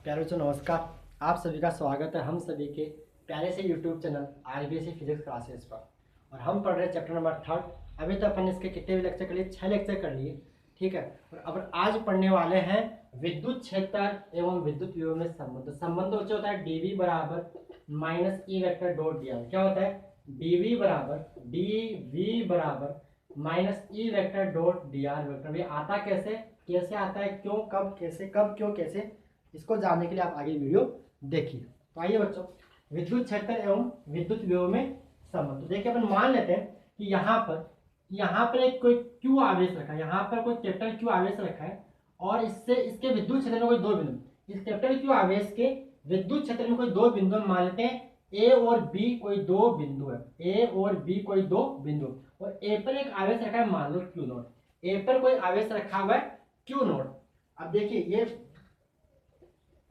प्यारे बच्चों नमस्कार। आप सभी का स्वागत है हम सभी के प्यारे से YouTube channel RBSC physics classes पर। और हम पढ़ रहे हैं चैप्टर नंबर 3। अभी तो अपन इसके कितने भी लेक्चर कर लिए, 6 लेक्चर कर लिए, ठीक है। और अब आज पढ़ने वाले हैं विद्युत क्षेत्र एवं विद्युत विभव में संबंध। संबंध बच्चे होता है डीवी बराबर minus E vector dot D are. क्या होता है? डीवी बराबर minus E vector dot D R vector. ये आता कैसे, कैसे आता है, क्यों, कब, कैसे, कब, क्यों, कैसे, इसको जानने के लिए आप आगे वीडियो देखिए। तो आइए बच्चों, विद्युत क्षेत्र एवं विद्युत विभव में संबंध। तो देखिए अपन मान लेते हैं कि यहाँ पर एक कोई क्यू आवेश रखा है, यहाँ पर कोई कैपिटल क्यू आवेश रखा है और इससे इसके विद्युत क्षेत्र में कोई दो बिंदु, इस कैपिटल क्यू आवेश के विद्युत क्षेत्र में कोई दो बिंदु मान लेते हैं ए और बी कोई दो बिंदु है, ए और बी कोई दो बिंदु, और ए पर एक आवेश रखा है मान लो क्यू नोट, ए पर कोई आवेश रखा हुआ है क्यू नोट। अब देखिए ये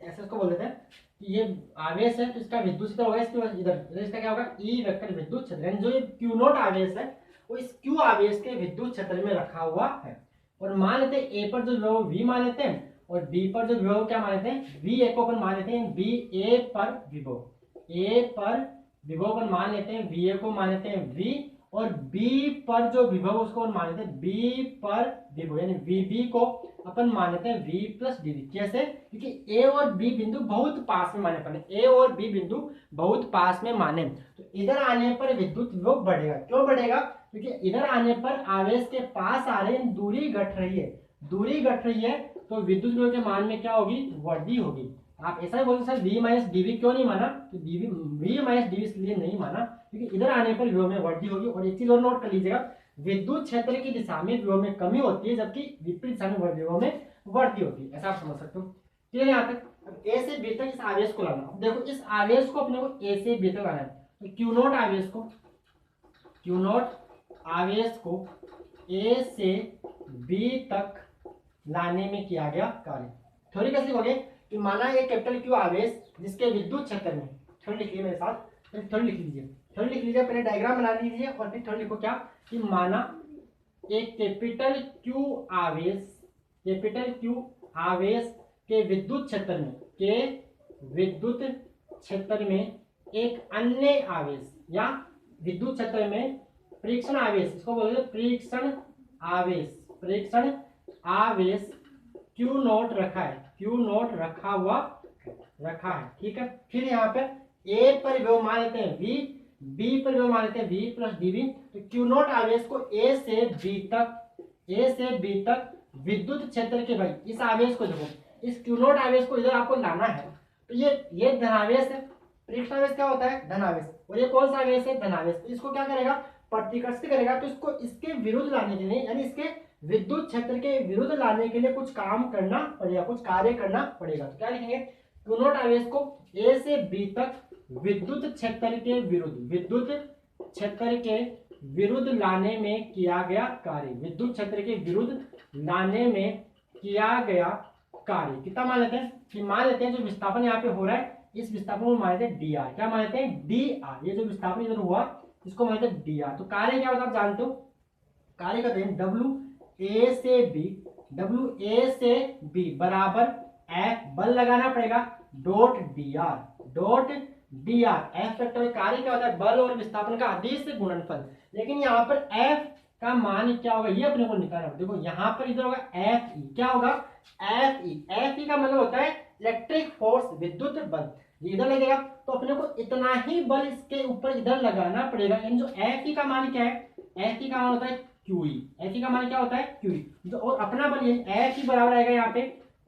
ऐसे इसको बोल देते हैं कि ये आवेश है तो इसका विद्युत क्षेत्र होगा इसके इधर, इसका क्या होगा ई वेक्टर विद्युत क्षेत्र, यानी जो ये क्यू नोट आवेश है वो इस क्यू आवेश के विद्युत क्षेत्र में रखा हुआ है। और मान लेते हैं ए पर जो विभव वी मान लेते हैं और बी पर जो विभव क्या मान लेते हैं वी ए को अपन मान लेते हैं बी ए पर विभव, ए पर विभव अपन मान लेते हैं वी ए को मान लेते हैं वी, और बी पर जो विभव उसको अपन मान लेते हैं बी पर विभव, यानी वी बी को अपन मान लेते हैं v प्लस डी। कैसे? क्योंकि a और b बिंदु बहुत पास में माने पड़े, a और b बिंदु बहुत पास में माने, तो इधर आने पर विद्युत विभव बढ़ेगा। क्यों बढ़ेगा? क्योंकि इधर आने पर आवेश के पास आ रहे हैं, दूरी घट रही है, दूरी घट रही है तो विद्युत विभव के मान में क्या होगी? वृद्धि होगी। आप ऐसा ही बोलते सर v माइनस डीवी क्यों नहीं माना? तो v माइनस डीवी इसलिए नहीं माना क्योंकि इधर आने पर विभव में वृद्धि होगी। और एक चीज और नोट कर लीजिएगा, विद्युत क्षेत्र की दिशा में विभव में कमी होती है जबकि विपरीत दिशा में विभव में वृद्धि होती है। ऐसा आप समझ सकते हो। क्लियर यहाँ तक? अब ए से बी तक इस आवेश को लाना। अब देखो इस आवेश को अपने को ए से बी तक लाना है, तो क्यू नोट आवेश को ए से बी तक लाने में किया गया कार्य। थोड़ी कैसे लिखोगे कि माना एक कैपिटल क्यू आवेश जिसके विद्युत क्षेत्र में, थोड़ी लिख लीजिए मेरे साथ, थोड़ी लिख लीजिए, थोड़ी लिख लीजिए, पहले डायग्राम बना लीजिए और फिर थोड़ी लिखो क्या कि माना एक कैपिटल क्यू आवेश के विद्युत क्षेत्र में एक अन्य आवेश या विद्युत क्षेत्र में परीक्षण आवेश, इसको बोलते हैं परीक्षण आवेश क्यू नोट रखा है, ठीक है। फिर यहाँ पे ए पर विभव मान लेते हैं वी, बी पर विभव मान लेते हैं वी प्लस डीवी, तो क्यू नोट आवेश को ए से बी तक विद्युत क्षेत्र के, भाई इस आवेश को देखो, इस क्यू नोट आवेश को इधर आपको लाना है, तो ये धनावेश है, परीक्षण आवेश क्या होता है? धनावेश। और ये कौन सा आवेश है? धनावेश। तो इसको क्या करेगा? प्रतिकर्षित करेगा, तो इसको इसके विरुद्ध लाने के लिए, यानी इसके विद्युत क्षेत्र के विरुद्ध लाने के लिए कुछ काम करना पड़ेगा, कुछ कार्य करना पड़ेगा। तो क्या लिखेंगे? क्यू नोट आवेश को ए से बी तक विद्युत क्षेत्र के विरुद्ध लाने में किया गया कार्य, विद्युत क्षेत्र के विरुद्ध लाने में किया गया कार्य कितना मान लेते हैं? कि मान लेते हैं जो विस्थापन यहाँ पे हो रहा है इस विस्थापन को मान लेते हैं डी आर। क्या मान लेते हैं? D R. ये जो विस्थापन इधर हुआ इसको मान लेते हैं डी आर। तो कार्य क्या होता है आप जानते हो? कार्य करते हैं डब्ल्यू ए से बी बराबर एफ, बल लगाना पड़ेगा, dot D are. F vector कार्य क्या होता है? बल और विस्थापन का अदिश गुणनफल। लेकिन यहाँ पर एफ का मान क्या होगा ये अपने को निकालना है। देखो यहाँ पर इधर होगा एफ ई, क्या होगा? एफ ई का मतलब होता है इलेक्ट्रिक फोर्स, विद्युत बल। ये इधर लगेगा तो अपने को इतना ही बल इसके ऊपर इधर लगाना पड़ेगा। यानी जो एफ ई का मान क्या है? एफ ई का मान होता है क्यू ई। एफ ई का मान क्या होता है? Q E. और अपना बल ये एफ ई बराबर आएगा यहाँ पे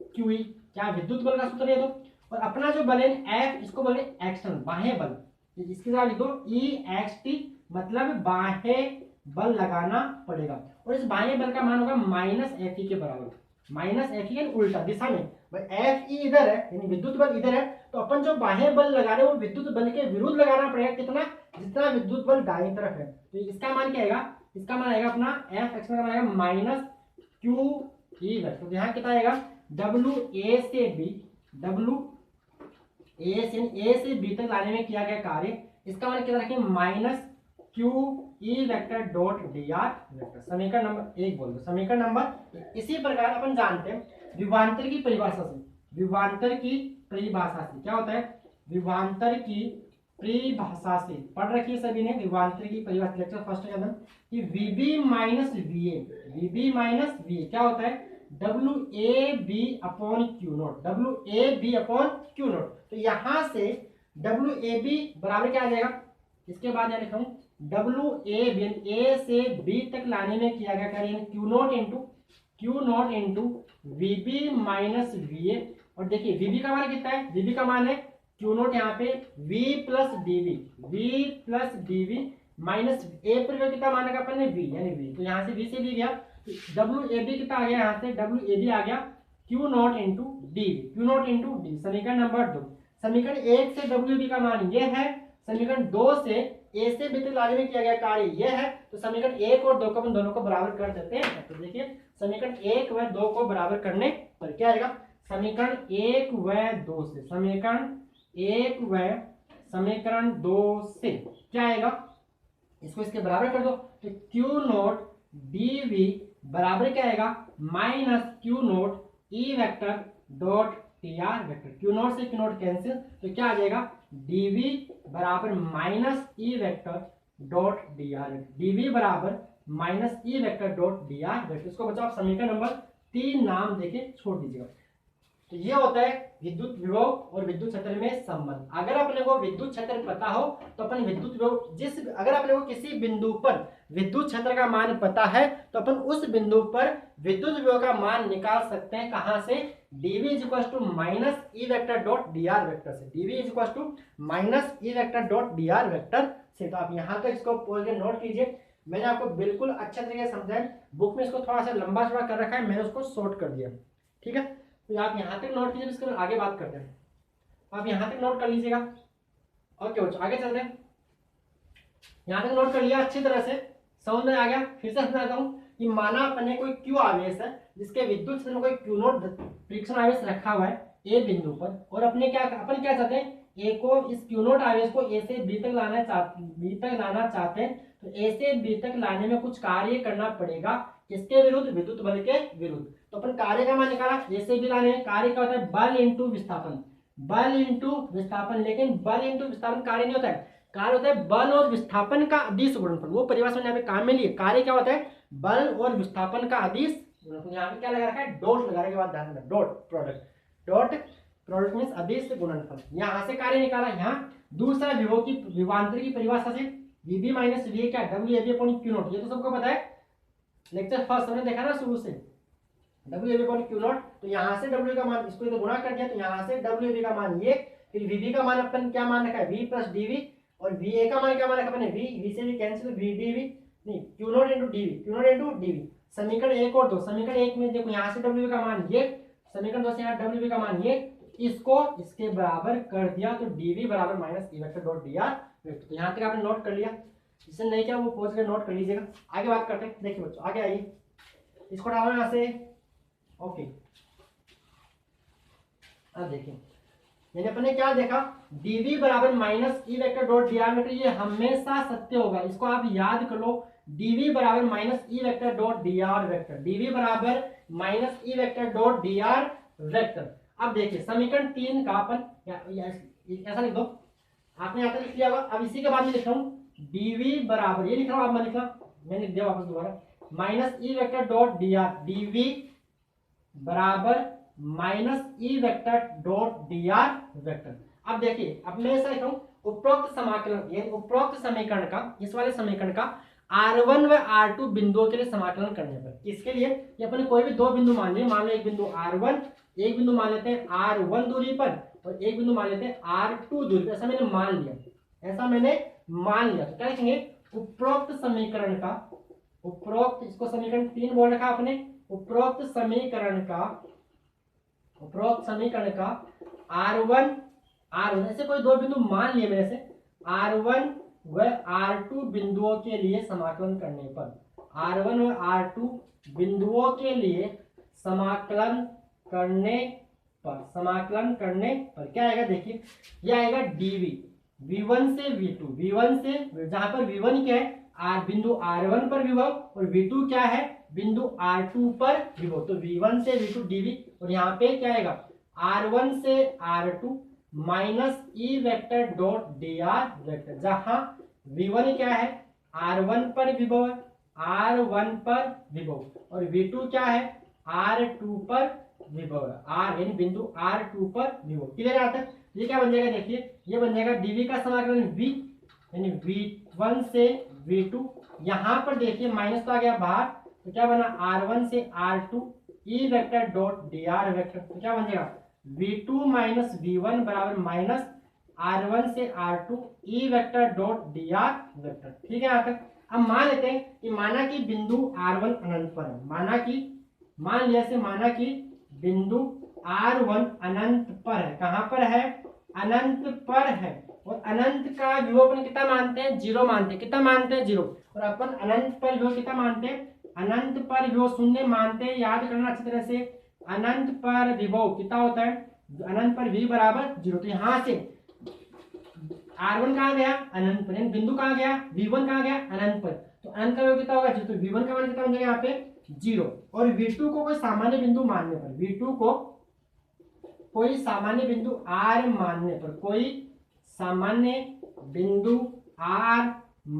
क्यू ई, क्या विद्युत बल का सूत्र है। तो और अपना जो बल है एफ, इसको बोले एक्सटर्नल, बाह्य बल। इसके साथ लिख दो ई एक्स टी, मतलब बाह्य बल लगाना पड़ेगा। और इस बाह्य बल का मान होगा माइनस एफ ई के बराबर, माइनस एफ ई उल्टा दिशा में। एफ ई इधर है यानी विद्युत बल इधर है, तो अपन जो बाह्य बल लगा रहे हैं वो विद्युत बल के विरुद्ध लगाना पड़ेगा। कितना? जितना विद्युत बल दाईं तरफ है। तो इसका मान क्या आएगा? इसका मान आएगा अपना एफ एक्स का मान आएगा माइनस क्यू ई। तो यहाँ कितना आएगा? डब्ल्यू ए से बी तक लाने में किया गया कार्य, इसका मान कितना रखें? Minus Q E vector dot D R vector. समीकरण नंबर 1 बोल दो, समीकरण नंबर। इसी प्रकार अपन जानते हैं विभवांतर की परिभाषा से, विभवांतर की परिभाषा से। क्या होता है? विभवांतर की परिभाषा से पढ़ रखी है सभी ने विभवांतर की परिभाषा लेक्चर फर्स्ट के अंदर कि वीबी माइनस वीए, वीबी माइनस वीए क्या होता है? W A B upon Q naught, W A B upon Q naught. तो यहां से डब्ल्यू ए बी बराबर क्या आ जाएगा? इसके बाद यहाँ लिखा हूँ डब्ल्यू ए बी, ए से बी तक लाने में किया गया कार्य Q note into VB minus वीए। और देखिए वीबी का मान कितना है? वीबी का मान है क्यू नोट यहाँ पे वी प्लस डीवी माइनस ए पर कितना मान है अपन ने? वी, यानी वी। तो यहाँ से वी से वी गया, डब्ल्यू ए बी कितना आ गया? यहाँ से डब्ल्यू ए बी आ गया क्यू नोट इंटू डी। समीकरण नंबर 2। समीकरण 1 से डब्ल्यू बी का मान ये है, समीकरण 2 से ए से बी तक लाने में किया गया कार्य ये है। तो समीकरण 1 और 2 को अपन दोनों को बराबर कर देते हैं। तो देखिए समीकरण 1 व 2 को बराबर करने पर क्या आएगा? समीकरण 1 व 2 से, समीकरण 1 व समीकरण 2 से क्या आएगा? इसको इसके बराबर कर दो तो क्यू नोट डी वी बराबर क्या आएगा? Minus Q naught E vector dot T R vector. Q naught से क्यू नोट कैंसिल, तो क्या आ जाएगा? डीवी बराबर minus E vector dot D R, DV बराबर minus E vector dot D R vector. इसको बच्चों आप समीकरण नंबर 3 नाम देके छोड़ दीजिएगा। तो ये होता है विद्युत विभव और विद्युत क्षेत्र में संबंध। अगर अपने को विद्युत क्षेत्र पता हो तो अपन विद्युत विभव अगर अपने को किसी बिंदु पर विद्युत क्षेत्र का मान पता है तो अपन उस बिंदु पर विद्युत विभव का मान निकाल सकते हैं। कहां से? dv equal to minus E vector dot D R vector से, dv equal to minus E vector dot D R vector से। तो आप यहाँ तक इसको बोल के नोट कीजिए। मैंने आपको बिल्कुल अच्छे तरीके से समझाया, बुक में इसको थोड़ा सा लंबा चौड़ा कर रखा है, मैंने उसको शॉर्ट कर दिया। ठीक है, तो आप यहाँ तक नोट कीजिए, इसके आगे बात करते हैं। आप यहाँ तक नोट कर लीजिएगा। ओके बच्चों आगे चलते हैं। यहाँ तक नोट कर लिया अच्छी तरह से, समझ में आ गया? फिर से समझाता हूँ कि माना अपने कोई क्यू आवेश है जिसके विद्युत क्षेत्र में कोई क्यू नोट फ्रिक्शन आवेश रखा हुआ है ए बिंदु पर, और अपन क्या चाहते हैं? ए को, इस क्यू नोट आवेश को ए से बी तक लाना चाहते हैं। तो ए से बी तक लाने में कुछ कार्य करना पड़ेगा, किसके विरुद्ध? विद्युत बल के विरुद्ध। तो अपन कार्य का मान निकाला, ए से बी लाने में कार्य क्या होता है? बल इंटू विस्थापन, बल इंटू विस्थापन। लेकिन बल इंटू विस्थापन कार्य नहीं होता है, कार्य होता है बल और विस्थापन का अदिश गुणनफल। वो परिभाषा यहाँ पे काम में लिए। कार्य क्या होता है? बल और विस्थापन का अदिश गुणनफल। यहाँ पे क्या लगा रखा है? डॉट लगाने के बाद ध्यान रखना, डॉट प्रोडक्ट मींस अदिश गुणनफल। यहाँ से कार्य निकाला। यहाँ दूसरा विभव की विभवांतर की परिभाषा से वीबी माइनस वी क्या? W A B upon Q naught. ये तो सबको पता है, लेक्चर फर्स्ट हमने देखा ना शुरू से, W A B upon Q naught. तो यहाँ से डब्ल्यू का मान, इसको तो गुणा कर दिया, तो यहाँ से डब्ल्यू ए बी का मान ये, फिर वीबी का मान अपन क्या मान रखा है? वी प्लस डीवी, और वी ए का मान क्या मान रखा अपने? वी से भी कैंसिल, वी डीवी नहीं, क्यू नोट इंटू डीवी। समीकरण 1 और 2, समीकरण 1 में देखो यहाँ से डब्ल्यू का मान ये, समीकरण 2 से यहाँ डब्ल्यू का मान ये, इसको इसके बराबर कर दिया तो डीवी बराबर minus E vector dot D R vector. तो यहाँ तक आपने नोट कर लिया, जिसने नहीं किया वो पहुंच कर नोट कर लीजिएगा। आगे बात करते हैं। देखिए बच्चों आगे आइए, इसको डालो यहाँ से। ओके, अब देखिए यानी अपने क्या देखा? dv बराबर minus E vector dot D R vector. ये हमेशा सत्य होगा, इसको आप याद कर लो। dv बराबर minus E vector dot D R vector, dv बराबर minus E vector dot D R vector. अब देखिए समीकरण 3 का अपन ऐसा लिख दो, आपने यहाँ तक लिख लिया होगा। अब इसी के बाद में लिख रहा हूँ dv बराबर, ये लिख रहा हूँ, आप मैं लिख रहा, मैंने लिख दिया वापस दोबारा, minus E vector dot D are, dv बराबर minus E vector dot D R vector. अब देखिए अब मैं ऐसा लिखा हूं, उपरोक्त समाकलन यानी उपरोक्त समीकरण का, इस वाले समीकरण का R1 व R2 बिंदुओं के लिए समाकलन करने पर, इसके लिए ये अपने कोई भी दो बिंदु मान लिए, मान लो एक बिंदु R1, एक बिंदु मान लेते हैं R1 दूरी पर, और एक बिंदु मान लेते हैं R2 दूरी पर। ऐसा मैंने मान लिया, तो क्या लिखेंगे? उपरोक्त समीकरण का, उपरोक्त, इसको समीकरण 3 बोल रखा आपने, उपरोक्त समीकरण का R1 ऐसे कोई दो बिंदु मान लिए मेरे से, R1 व R2 बिंदुओं के लिए समाकलन करने पर, R1 व R2 बिंदुओं के लिए समाकलन करने पर क्या आएगा? देखिए यह आएगा dv, v1 से v2, v1 से, जहां पर v1 क्या है? बिंदु R1 पर विभव, और v2 क्या है? बिंदु R2 पर विभव। तो v1 से v2 dv, और यहाँ पे क्या आएगा? R1 से R2 minus E vector dot D R vector, जहां V1 क्या है, R1 पर विभव है, R1 पर विभव, और V2 क्या है, R2 पर विभव है, R यानी बिंदु R2 पर विभव। क्लियर आता है? ये क्या बन जाएगा, देखिए ये बन जाएगा dv का समाकलन v, यानी V1 से V2, यहाँ पर देखिए माइनस तो आ गया बाहर, तो क्या बना R1 से R2 ई vector dot D R vector, तो क्या बन जाएगा V2 माइनस V1 बराबर माइनस R1 से R2 ई vector dot D R vector. ठीक है यहाँ तक? अब मान लेते हैं कि माना कि बिंदु R1 अनंत पर है, मान लिया से माना कि बिंदु R1 अनंत पर है। कहां पर है, अनंत पर है, और अनंत का विभव अपन कितना मानते हैं, 0 मानते हैं। कितना मानते हैं, 0। और अपन अनंत पर विभव कितना मानते हैं, अनंत पर विभव 0 मानते हैं। याद करना अच्छी तरह से, अनंत पर विभव कितना होता है, अनंत पर v बराबर 0। तो यहां से R1 कहाँ गया, अनंत पर, बिंदु कहाँ गया, V1 कहाँ गया, अनंत पर, तो अनंत का विभव कितना होगा, 0। तो V1 का मान कितना हो जाएगा यहाँ पे, 0। और V2 को कोई सामान्य बिंदु मानने पर, V2 को कोई सामान्य बिंदु R मानने पर, कोई सामान्य बिंदु R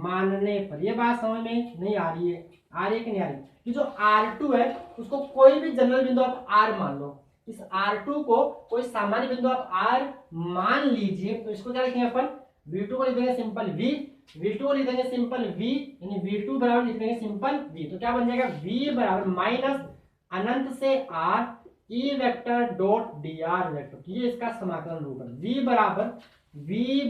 मानने पर, ये बात समझ में नहीं आ रही है, आ रही है कि नहीं आ रही? ये जो R2 है उसको कोई भी जनरल बिंदु आप R मान लो, इस R2 को कोई सामान्य बिंदु आप R मान लीजिए, तो इसको क्या लिखेंगे अपन, V2 को लिख देंगे सिंपल V, V2 को लिख देंगे सिंपल V, यानी V2 बराबर लिख देंगे सिंपल V। तो क्या बन जाएगा, V बराबर माइनस अनंत से R E vector dot D R vector, ये इसका समाकलन रूप है। V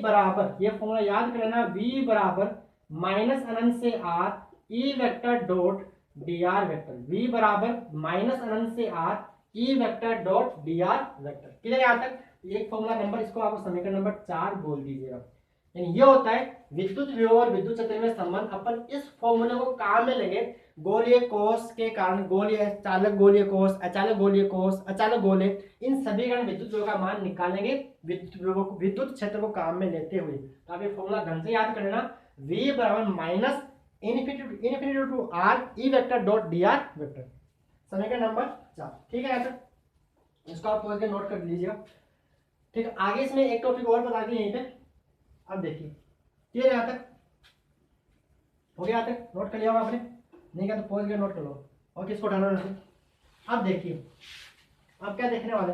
बराबर ये फॉर्मूला याद कर लेना, V बराबर माइनस अनंत से R E vector dot D R vector, V बराबर माइनस अनंत से R E vector dot D R vector. Clear है यहाँ तक? एक फॉर्मूला नंबर, इसको आप समीकरण नंबर 4 बोल दीजिएगा। यानी ये होता है विद्युत विभव और विद्युत क्षेत्र में संबंध। अपन इस फॉर्मूले को काम में लेंगे गोलीय कोष के कारण, गोलीय चालक गोलीय कोष, अचालक गोलीय कोष, अचालक गोले, इन सभी कारण विद्युत विभव का मान निकालेंगे विद्युत क्षेत्र को काम में लेते हुए। तो आप ये फॉर्मूला ढंग से याद कर लेना, V बराबर minus infinity to R E vector dot D R vector, समीकरण नंबर 4। ठीक है यहाँ तक? इसको आप पढ़ के नोट कर लीजिएगा। ठीक है, आगे इसमें एक टॉपिक और बता दिए यहीं पे। अब देखिए, क्लियर है यहाँ तक? हो गया यहाँ तक? नोट कर लिया होगा आपने, नहीं क्या तो पॉज के नोट कर लो, और किसको उठाना है। अब देखिए, अब क्या देखने वाले,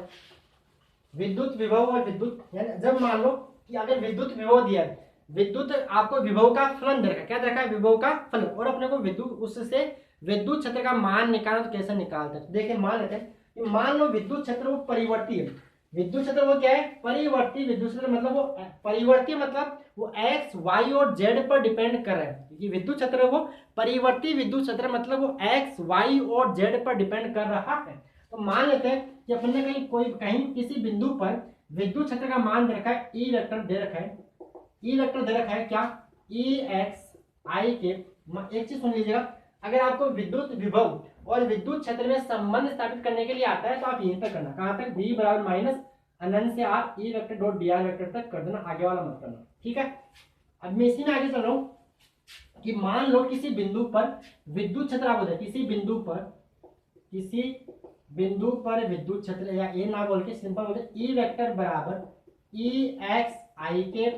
विद्युत विभव और विद्युत, यानी जब मान लो कि अगर विद्युत विभव दिया है, विद्युत आपको विभव का फलन दे रखा है, क्या दे रखा है, विभव का फलन, और अपने को विद्युत उससे विद्युत क्षेत्र का मान निकालना, तो कैसे निकालते हैं? देखिए मान लेते हैं कि मान लो विद्युत क्षेत्र वो परिवर्ती है, विद्युत क्षेत्र वो क्या है, परिवर्ती विद्युत क्षेत्र, मतलब वो परिवर्ती मतलब वो x y और z पर डिपेंड कर रहा है। ये विद्युत क्षेत्र वो परिवर्ती विद्युत क्षेत्र, मतलब वो x y और z पर डिपेंड कर रहा है। तो मान लेते हैं कि अपन ने कहीं किसी बिंदु पर विद्युत क्षेत्र का मान दे रखा है, ई वेक्टर दे रखा है, ई वेक्टर दे रखा है क्या, ex i के। एक चीज सुन लीजिएगा, अगर आपको विद्युत विभव और विद्युत क्षेत्र में संबंध स्थापित करने के लिए आता है तो आप यहीं तक करना, कहां तक, V बराबर माइनस अनंत से R E vector dot D R vector तक कर देना, आगे वाला मत करना। ठीक है, अब मैं इसी में आगे चल रहा हूं कि मान लो किसी बिंदु पर विद्युत क्षेत्र, आप बोलते किसी बिंदु पर विद्युत क्षेत्र, या ए ना बोल के सिंपल बोलते ई वेक्टर बराबर ई एक्स आई के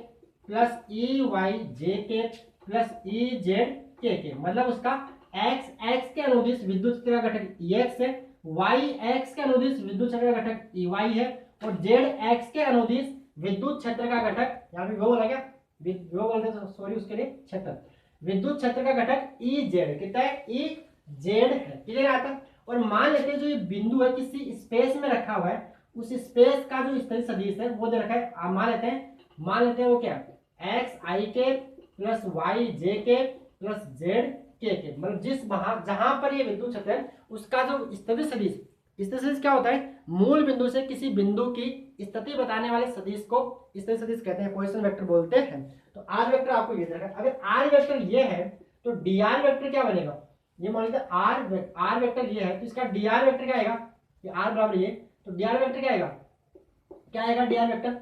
प्लस ई वाई जे के प्लस ई जेड के, मतलब उसका x के अनुदिश विद्युत क्षेत्र का घटक Ex है, y x के अनुदिश विद्युत क्षेत्र का घटक Ey है, और z x के अनुदिश विद्युत क्षेत्र का घटक, यहाँ पे वो बोला क्या, वो बोलते हैं, सॉरी उसके लिए क्षेत्र, विद्युत क्षेत्र का घटक Ez कितना है, Ez है। क्लियर आता है? और मान लेते हैं जो ये बिंदु है किसी स्पेस में रखा हुआ है, उस स्पेस का जो स्थिति सदिश है वो दे रखा है, मान लेते हैं वो क्या, x i के प्लस y j के प्लस z के, मतलब जहां पर ये विद्युत क्षेत्र है उसका जो स्थिति सदिश क्या होता है, मूल बिंदु से किसी बिंदु की स्थिति बताने वाले सदिश को स्थिति सदिश कहते हैं, पोजीशन वेक्टर बोलते हैं। तो आर वेक्टर आपको ये देखा, अगर आर वेक्टर ये है तो डी आर वेक्टर क्या बनेगा, ये मान लीजिए आर वेक्टर ये है तो इसका डी आर वेक्टर क्या आएगा, ये आर बराबर ये, तो डी आर वेक्टर क्या आएगा, डी आर वेक्टर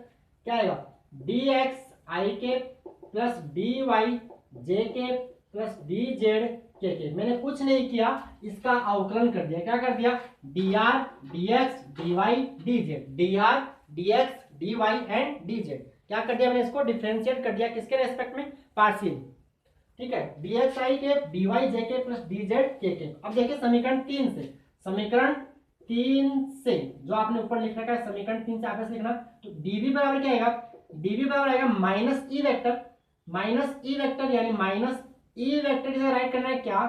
क्या आएगा, डी एक्स आई के प्लस डी वाई जे के प्लस डी जेड के। मैंने कुछ नहीं किया, इसका अवकलन कर दिया। क्या कर दिया? dr dx dy dz, dr dx dy and dz। क्या कर दिया मैंने? इसको डिफरेंशिएट कर दिया किसके रेस्पेक्ट में? पार्शियल। ठीक है, dx i के dy j के प्लस dz k के। अब देखिए समीकरण 3 से, समीकरण 3 से जो आपने ऊपर लिख रखा है, समीकरण 3 से आप ऐसे लिखना, तो dv बराबर क्या आएगा? dv बराबर आएगा minus E vector, minus E vector यानी माइनस ई वेक्टर इसे राइट करना है क्या?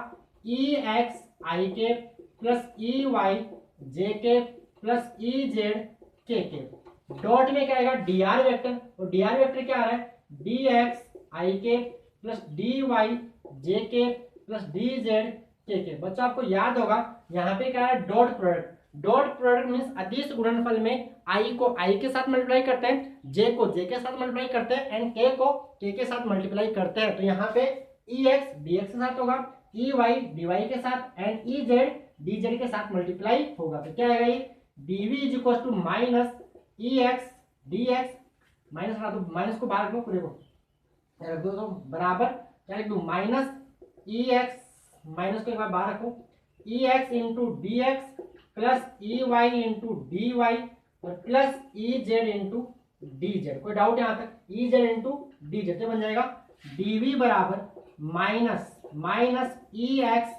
ई एक्स आई के प्लस ई वाई जे के प्लस ई जेड के। डॉट में क्या आएगा? डी आर वेक्टर, और डी आर वेक्टर क्या आ रहा है? डी एक्स आई के प्लस डी वाई जे के प्लस डी जेड के। बच्चों आपको याद होगा यहाँ पे क्या है? Dot product. Dot product means अदिश गुणनफल में आई को आई के साथ मल्टीप्लाई करते हैं, जे को जे के साथ मल्टीप्लाई करते हैं एंड के को के के साथ मल्टीप्लाई करते हैं। तो यहाँ पे ई एक्स डी एक्स के साथ होगा, ई वाई डी वाई के साथ and E Z D Z के साथ मल्टीप्लाई होगा। तो क्या आएगा? ये D V is equal to minus E X D X, minus हटा दो, माइनस को बाहर रख लो पूरे को, रख दो तो बराबर क्या लिख दूं? माइनस ई एक्स, माइनस को एक बार बाहर रखो, E X into D X plus E Y into D Y और plus E Z into D Z. कोई डाउट यहाँ तक? E Z into D Z बन जाएगा डीवी बराबर minus minus E X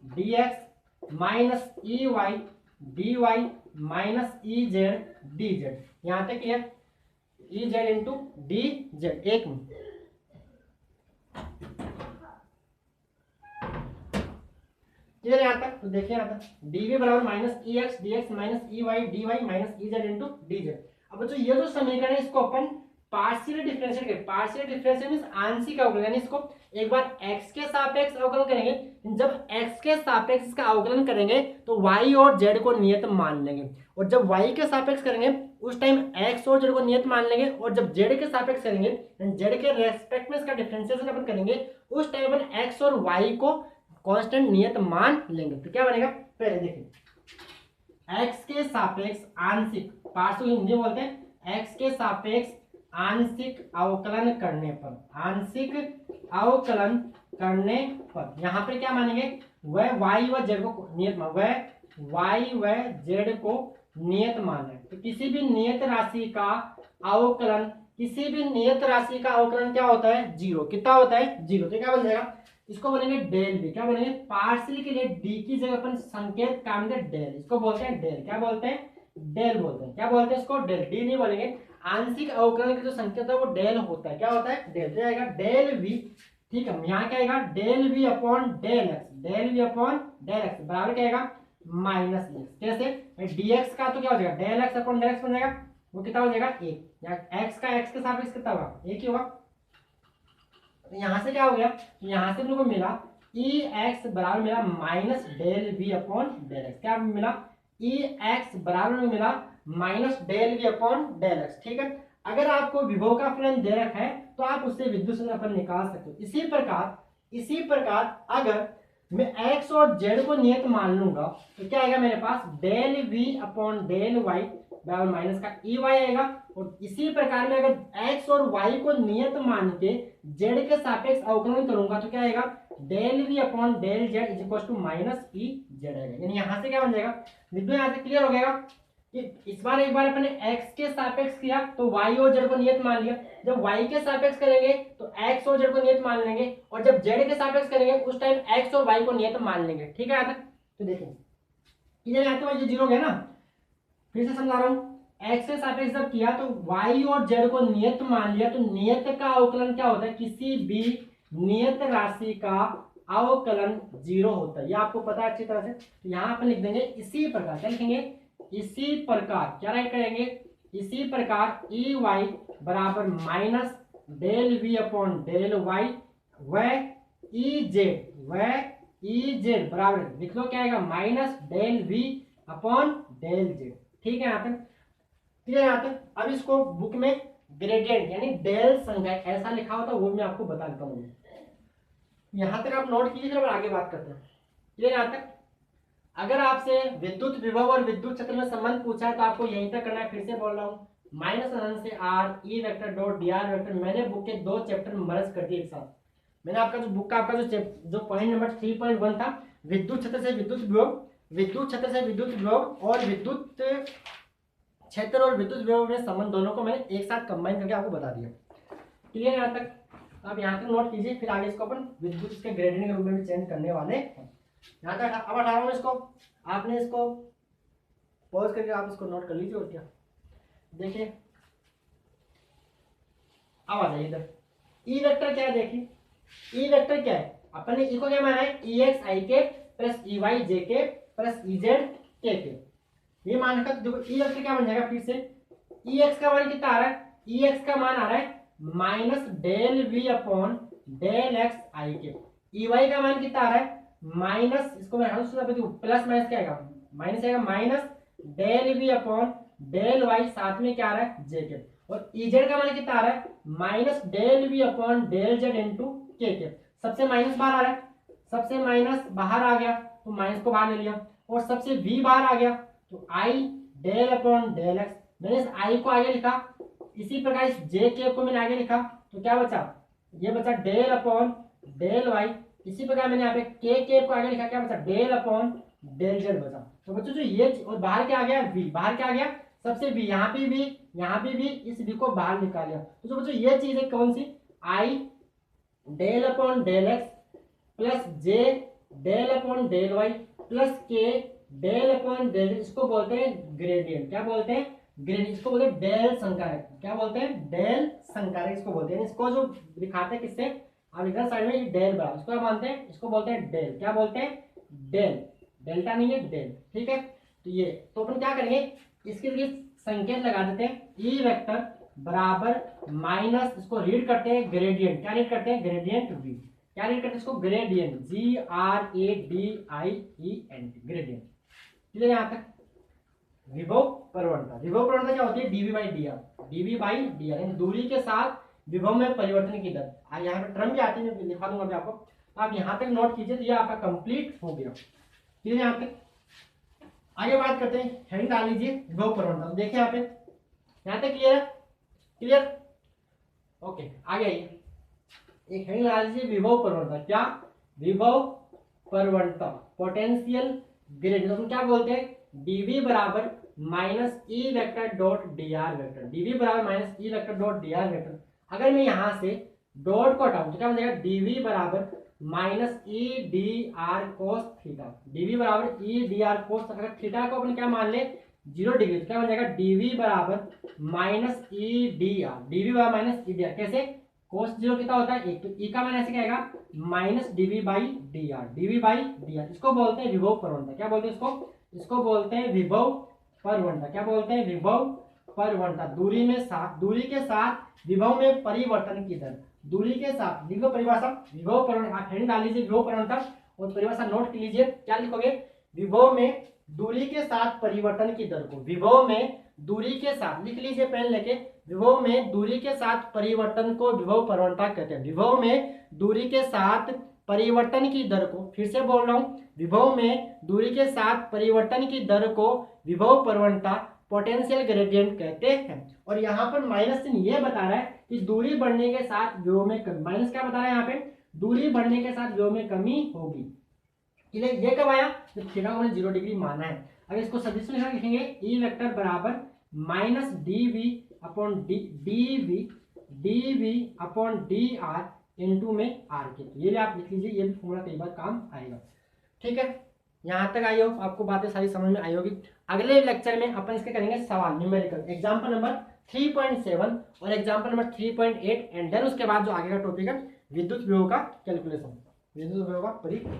D X minus E Y D Y minus E Z D Z. यहाँ तक clear? E Z into D Z. एक minute, clear यहाँ तक? तो देखिए यहाँ तक dv बराबर minus E X D X minus E Y D Y minus E Z into D Z. अब बच्चों ये जो समीकरण है इसको अपन पार्शियल डिफरेंशिएट करें। पार्शियल डिफरेंशिएट मींस आंशिक अवकलन, यानी इसको एक बार x के सापेक्ष अवकलन करेंगे, जब x के सापेक्ष इसका अवकलन करेंगे तो y और z को नियत मान लेंगे, और जब y के सापेक्ष करेंगे उस टाइम x और z को नियत मान लेंगे, और जब z के सापेक्ष करेंगे z के रेस्पेक्ट में इसका डिफरेंशिएशन अपन करेंगे उस टाइम अपन x और y को कांस्टेंट नियत मान लेंगे। तो क्या बनेगा? पहले देखिए, x के सापेक्ष आंशिक, पार्शियल हिंदी बोलते हैं, x के सापेक्ष आंशिक अवकलन करने पर, आंशिक अवकलन करने पर यहाँ पर क्या मानेंगे? वह y व z को नियत मान, वह y व z को नियत मान है। तो किसी भी नियत राशि का अवकलन, किसी भी नियत राशि का अवकलन क्या होता है? जीरो। कितना होता है? जीरो। तो क्या बन जाएगा? इसको बनेंगे डेल भी। क्या बनेंगे? पार्शियल के लिए डी की जगह अपन संकेत काम दें डेल, इसको बोलते हैं डेल। क्या बोलते हैं? डेल बोलते हैं। क्या बोलते हैं इसको? डेल। डी नहीं बोलेंगे, आंशिक अवकलन का जो संकेत है वो डेल होता है। क्या होता है? डेल। तो आएगा डेल वी। ठीक है, यहाँ क्या आएगा? Del V upon del X, del V upon del X बराबर क्या आएगा? Minus x. कैसे? डीएक्स का तो क्या हो जाएगा? Del X upon del X बन जाएगा, वो कितना हो जाएगा? एक। एक्स का एक्स के सापेक्ष कितना होगा? एक ही होगा। तो यहाँ से क्या हो गया? यहाँ से लोगों को मिला ई एक्स बराबर मिला minus del V upon del X. क्या मिला? ई एक्स बराबर में मिला minus del V upon del X. ठीक है, अगर आपको विभव का फलन दे रखा है तो आप उससे विद्युत समीकरण निकाल सकते हो। इसी प्रकार अगर मैं x और z को नियत मान लूंगा तो क्या आएगा मेरे पास? Del v upon del y बराबर माइनस का ई वाई आएगा। और इसी प्रकार में अगर x और y को नियत मान के z के सापेक्ष अवकलन करूंगा तो क्या आएगा? Del v upon del z is equal to minus E Z आएगा। यानी यहाँ से क्या बन जाएगा? विद्युत यहाँ से क्लियर हो गया कि इस बार एक बार अपने x के सापेक्ष किया तो y और z को नियत मान लिया, जब y के सापेक्ष करेंगे तो x और z को नियत मान लेंगे, और जब z के सापेक्ष करेंगे उस टाइम x और y को नियत मान लेंगे। ठीक है यहाँ तक? तो देखें इधर यहाँ तो ये जीरो गया ना, फिर से समझा रहा हूँ। x के सापेक्ष जब किया तो y और z को नियत मान लिया, तो नियत का अवकलन क्या होता है? किसी भी नियत राशि का अवकलन जीरो होता है, ये आपको पता है अच्छी तरह से। तो यहाँ अपन लिख देंगे इसी प्रकार, क्या लिखेंगे? इसी प्रकार क्या राइट करेंगे? इसी प्रकार ई वाई बराबर minus del V upon del Y व ई जेड बराबर लिख लो क्या आएगा? Minus del V upon del Z. ठीक है यहाँ तक? क्लियर यहाँ तक? अब इसको बुक में ग्रेडियंट यानी डेल संख्या ऐसा लिखा होता है वो मैं आपको बता देता हूँ। यहाँ तक आप नोट कीजिए, फिर आगे बात करते हैं। क्लियर यहाँ तक? अगर आपसे विद्युत विभव और विद्युत क्षेत्र में संबंध पूछा है तो आपको यहीं तक करना है। फिर से बोल रहा हूँ, माइनस अनंत से R E vector dot D R vector मैंने बुक के 2 चैप्टर मर्ज कर दिए एक साथ। मैंने आपका जो बुक का आपका जो पॉइंट नंबर 3.1 था, विद्युत क्षेत्र से विद्युत विभव, विद्युत क्षेत्र से विद्युत विभव और विद्युत क्षेत्र और विद्युत विभव में संबंध दोनों को मैंने एक साथ कंबाइन करके आपको बता दिया। क्लियर यहाँ तक? आप यहाँ तक नोट कीजिए, फिर आगे इसको अपन विद्युत के ग्रेडियंट के रूप में भी चेंज करने वाले हैं। यहाँ तक अब 18 इसको आपने इसको पॉज करके आप इसको नोट कर लीजिए। और क्या देखिए, अब आ जाइए इधर। ई वेक्टर क्या है देखिए, ई वेक्टर क्या है, अपन ने ई को क्या माना है, ई एक्स आई के प्लस ई वाई जे के प्लस ई जेड के ये मान रखा। देखो ई वेक्टर क्या बन जाएगा फिर से, ई एक्स का मान कितना आ रहा है, ई एक्स का मान आ रहा है minus del V upon del X I के, ई वाई का मान कितना आ रहा है माइनस, इसको मैं प्लस माइनस क्या आएगा, माइनस आएगा minus del V upon del Y, साथ में क्या आ रहा है जे के, और ई जेड का मान कितना आ रहा है minus del V upon del Z into K. सबसे माइनस बाहर आ रहा है, सबसे माइनस बाहर आ गया तो माइनस को बाहर ले लिया, और सबसे वी बाहर आ गया तो आई डेल अपॉन डेल एक्स, मैंने इस आई को आगे लिखा, इसी प्रकार इस जे के को मैंने आगे लिखा, तो क्या बचा, ये बचा डेल अपॉन डेल वाई, इसी प्रकार मैंने यहाँ पे के को आगे लिखा, क्या बचा डेल अपॉन डेल जेड बचा। तो बच्चों जो ये और बाहर क्या आ गया वी, बाहर क्या आ गया सबसे वी, यहाँ पे वी, यहाँ पे वी, इस वी को बाहर निकाल लिया। तो जो बच्चों ये चीज है कौन सी, I del upon del X plus J del upon del Y plus K del upon del, इसको बोलते हैं ग्रेडियंट। क्या बोलते हैं ग्रेडियंट, इसको बोलते हैं डेल संकारक। क्या बोलते हैं डेल संकारक इसको बोलते हैं। इसको जो दिखाते हैं किससे, आप इधर साइड में डेल बराबर, इसको क्या मानते हैं, इसको बोलते हैं डेल। क्या बोलते हैं डेल, डेल्टा नहीं है डेल, ठीक है। तो ये तो अपन क्या करेंगे, इसके लिए संकेत लगा देते हैं, ई वेक्टर बराबर माइनस, इसको रीड करते हैं ग्रेडियंट। क्या रीड करते हैं ग्रेडियंट वी, क्या रीड करते हैं इसको ग्रेडियंट, GRADIENT ग्रेडियंट। क्लियर यहाँ तक? विभव प्रवणता, विभव प्रवणता क्या होती है, D V by D R, D V by D R, दूरी के साथ विभव में परिवर्तन की दर। यहाँ पे टर्म भी आती है, मैं दिखा दूंगा अभी आपको, आप यहाँ तक नोट कीजिए, तो ये आपका कंप्लीट हो गया। क्लियर यहाँ तक? आगे बात करते हैं, हेडिंग डाल लीजिए विभव प्रवणता। देखिए यहाँ पे, यहाँ तक क्लियर है, क्लियर, ओके। आगे आइए, एक हेडिंग डाल लीजिए विभव प्रवणता। क्या विभव प्रवणता, पोटेंशियल ग्रेडियंट। तो क्या बोलते हैं, dv बराबर minus E vector dot D R vector, dv बराबर minus E vector dot D R vector. अगर मैं यहाँ से डॉट को हटाऊं तो क्या बन जाएगा, dv बराबर minus E D R cos theta, dv बराबर ई डी आर कोस, अगर थीटा को अपन क्या मान ले 0 डिग्री, तो क्या बन जाएगा dv बराबर minus E D R, dv बराबर माइनस ई डी आर। कैसे, कोस 0 कितना होता है 1, तो ई का मान ऐसे क्या आएगा minus dv by D are, dv by D are. इसको बोलते हैं विभव प्रवणता। क्या बोलते हैं इसको, इसको बोलते हैं विभव प्रवणता। क्या बोलते हैं विभव प्रवणता, दूरी में साथ, दूरी के साथ विभव में परिवर्तन की दर, दूरी के साथ विभव परिभाषा, विभव प्रवणता। आप हेडिंग डाल लीजिए विभव प्रवणता और परिभाषा नोट कर लीजिए। क्या लिखोगे, विभव में दूरी के साथ परिवर्तन की दर को, विभव में दूरी के साथ लिख लीजिए पेन लेके, विभव में दूरी के साथ परिवर्तन को विभव प्रवणता कहते हैं। विभव में दूरी के साथ परिवर्तन की दर को, फिर से बोल रहा हूं, विभव में दूरी के साथ परिवर्तन की दर को विभव प्रवणता, पोटेंशियल ग्रेडियंट कहते हैं। और यहाँ पर माइनस चिन्ह ये बता रहा है कि दूरी बढ़ने के साथ विभव में कमी, माइनस क्या बता रहा है यहाँ पे, दूरी बढ़ने के साथ विभव में कमी होगी। ये कब आया, जब थीटा को 0 डिग्री माना है। अगर इसको सदिश में लिखेंगे, ई वेक्टर बराबर minus D V upon D V upon D R into में आर के। ये भी आप लिख लीजिए, ये भी फॉर्मूला कई बार काम आएगा। ठीक है, यहाँ तक आई हो, आपको बातें सारी समझ में आई होगी। अगले लेक्चर में अपन इसके करेंगे सवाल, न्यूमेरिकल, एग्जाम्पल नंबर 3.7 और एग्जाम्पल नंबर 3.8 एंड देन उसके बाद जो आगे का टॉपिक है विद्युत विभव का कैलकुलेशन, विद्युत विभव का परीक्षण।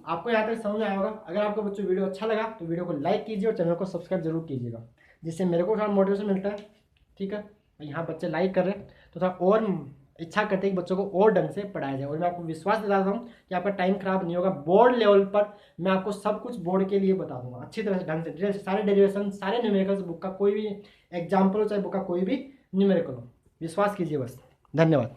आपको यहाँ तक समझ में आया होगा। अगर आपको बच्चों वीडियो अच्छा लगा तो वीडियो को लाइक कीजिए और चैनल को सब्सक्राइब जरूर कीजिएगा, जिससे मेरे को थोड़ा मोटिवेशन मिलता है। ठीक है, यहाँ बच्चे लाइक कर रहे हैं तो थोड़ा और इच्छा करते हैं कि बच्चों को और ढंग से पढ़ाया जाए। और मैं आपको विश्वास दिलाता हूँ कि आपका टाइम खराब नहीं होगा। बोर्ड लेवल पर मैं आपको सब कुछ बोर्ड के लिए बता दूंगा अच्छी तरह से, ढंग से, सारे डेरिवेशन, सारे न्यूमेरिकल्स, बुक का कोई भी एग्जाम्पल हो चाहे बुक का कोई भी न्यूमेरिकल हो, विश्वास कीजिए बस। धन्यवाद।